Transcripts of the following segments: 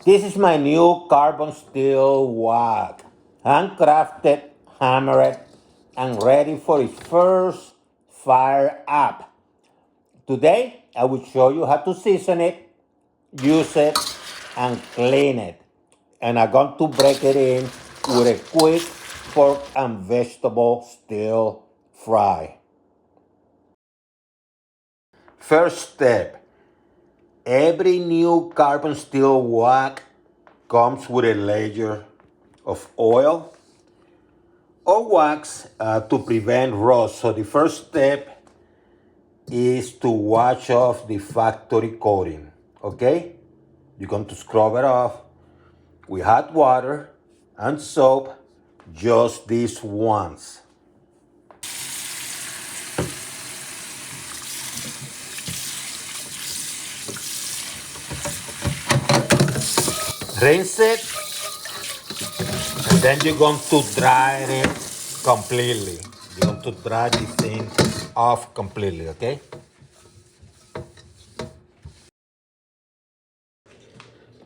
This is my new carbon steel wok. Handcrafted, hammered, and ready for its first fire up. Today, I will show you how to season it, use it, and clean it. And I'm going to break it in with a quick pork and vegetable stir fry. First step, every new carbon steel wok comes with a layer of oil or wax to prevent rust. So the first step is to wash off the factory coating, okay? You're going to scrub it off with hot water and soap just this once. Rinse it, and then you're going to dry it completely. You're going to dry the thing off completely, okay?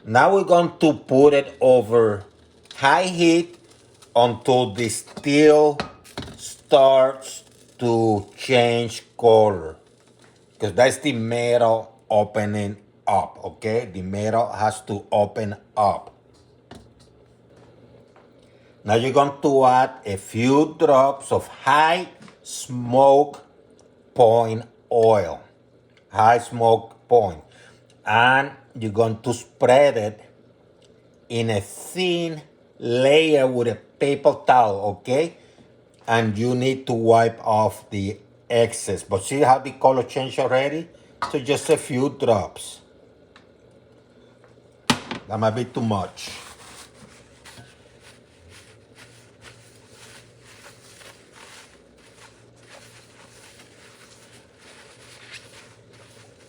Now we're going to put it over high heat until the steel starts to change color. Because that's the metal opening up, okay? The metal has to open up. Now you're going to add a few drops of high smoke point oil. High smoke point. And you're going to spread it in a thin layer with a paper towel, okay? And you need to wipe off the excess. But see how the color changed already? So just a few drops. That might be too much.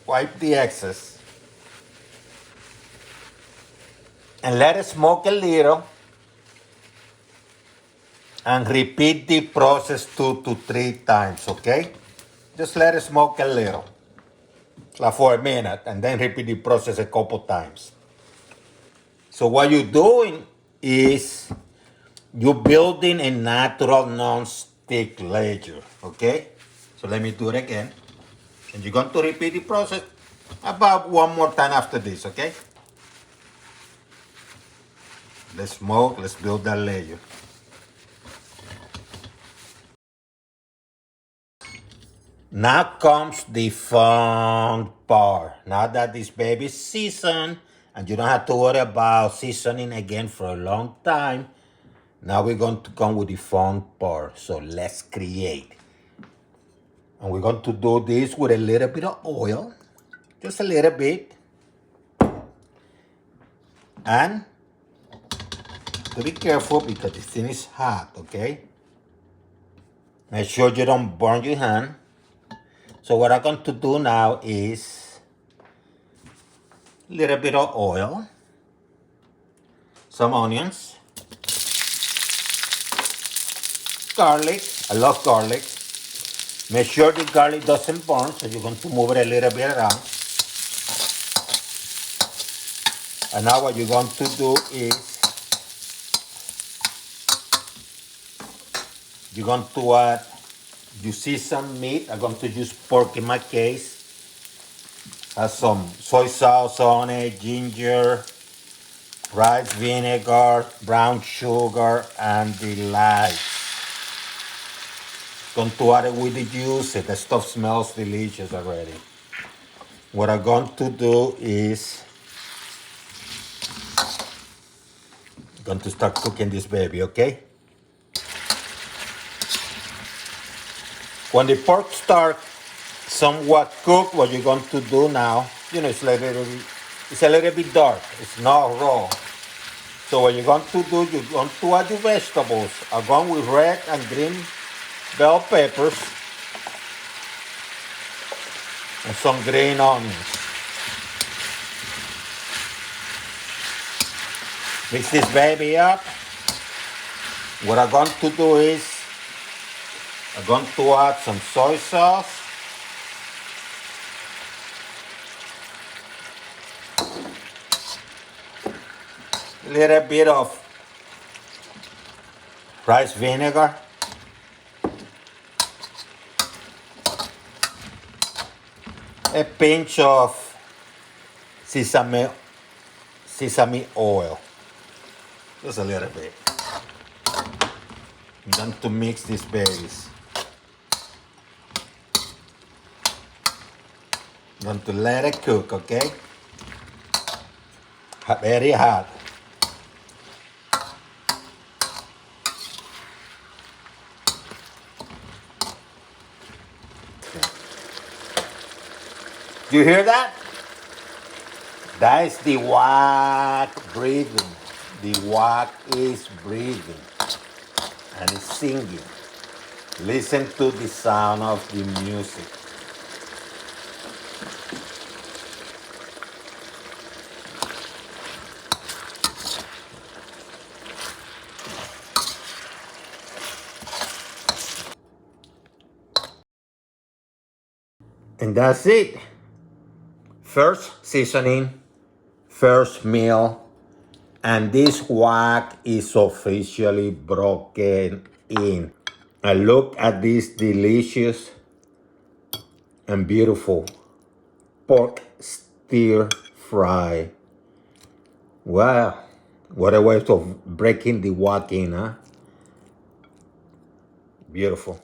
Wipe the excess. And let it smoke a little. And repeat the process 2 to 3 times, okay? Just let it smoke a little. Like for a minute. And then repeat the process a couple times. So what you're doing is you're building a natural non-stick layer, okay? So let me do it again. And you're going to repeat the process about one more time after this, okay? Let's smoke, let's build that layer. Now comes the fun part. Now that this baby is seasoned, and you don't have to worry about seasoning again for a long time, now we're going to come with the fun part. So let's create. And we're going to do this with a little bit of oil, just a little bit. And to be careful because the thing is hot, okay? Make sure you don't burn your hand. So what I'm going to do now is a little bit of oil, some onions, garlic. I love garlic. Make sure the garlic doesn't burn, so you're going to move it a little bit around. And now what you're going to do is you're going to add, you see some meat. I'm going to use pork in my case. Has some soy sauce on it, ginger, rice vinegar, brown sugar, and the lights. Going to add it with the juice. The stuff smells delicious already. What I'm going to do is going to start cooking this baby, okay? When the pork starts somewhat cooked, what you're going to do now, it's a little bit dark. It's not raw. So what you're going to do, you're going to add your vegetables. I'm going with red and green bell peppers and some green onions. Mix this baby up. What I'm going to do is I'm going to add some soy sauce. A little bit of rice vinegar. A pinch of sesame oil. Just a little bit. I'm going to mix these babies. I'm going to let it cook, okay? Very hot. Do you hear that? That is the wok breathing. The wok is breathing and it's singing. Listen to the sound of the music. And that's it. First seasoning, first meal, and this wok is officially broken in. And look at this delicious and beautiful pork stir fry. Wow, what a way of breaking the wok in, huh? Beautiful.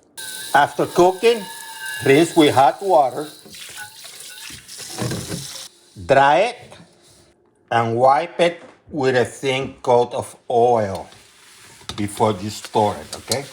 After cooking, rinse with hot water, dry it, and wipe it with a thin coat of oil before you store it, okay?